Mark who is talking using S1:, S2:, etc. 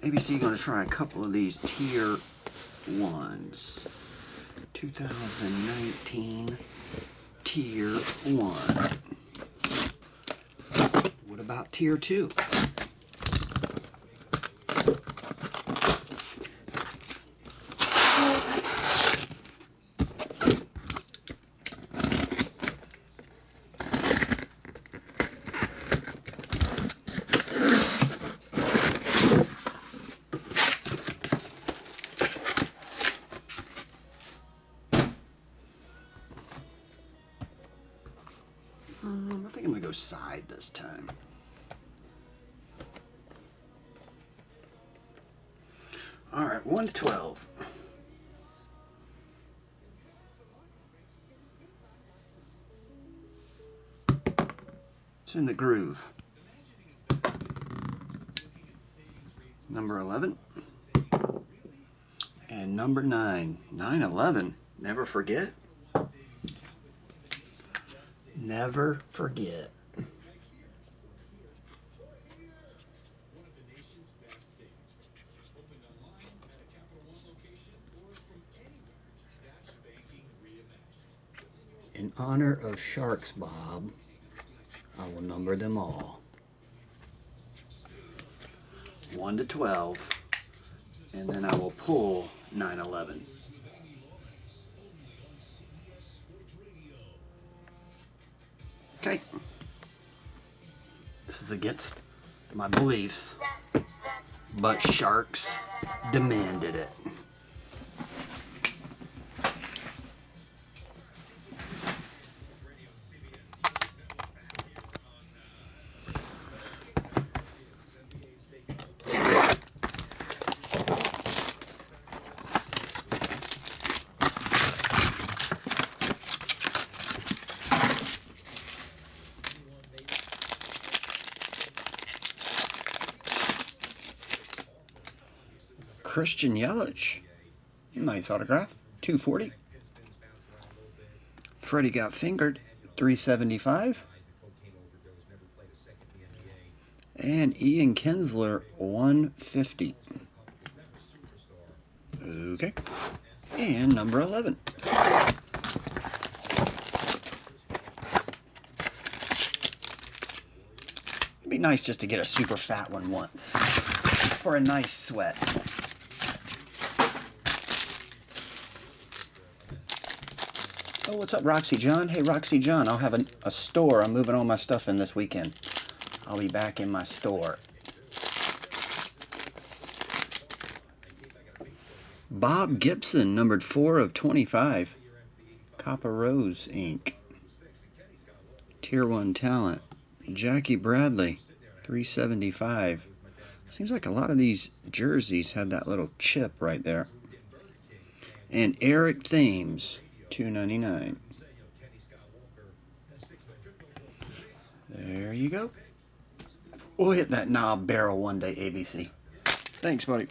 S1: ABC going to try a couple of these tier 1s. 2019 tier 1. What about tier 2? I think I'm going to go side this time. Alright, 1 to 12. It's in the groove. Number 11. And number 9. 9-11. Never forget. Never forget. In honor of Sharks, Bob, I will number them all. 1 to 12, and then I will pull 9-11. Okay. This is against my beliefs, but Sharks demanded it. Christian Yelich. Nice autograph. 240. Freddie got fingered. 375. And Ian Kinsler. 150. Okay. And number 11. It'd be nice just to get a super fat one once. For a nice sweat. Oh, what's up, Roxy John? Hey, Roxy John, I'll have a store. I'm moving all my stuff in this weekend. I'll be back in my store. Bob Gibson, numbered 4 of 25. Copper Rose ink. Tier 1 talent. Jackie Bradley, 375. Seems like a lot of these jerseys have that little chip right there. And Eric Thames, $2.99. There you go. We'll hit that knob barrel one day, ABC. Thanks, buddy.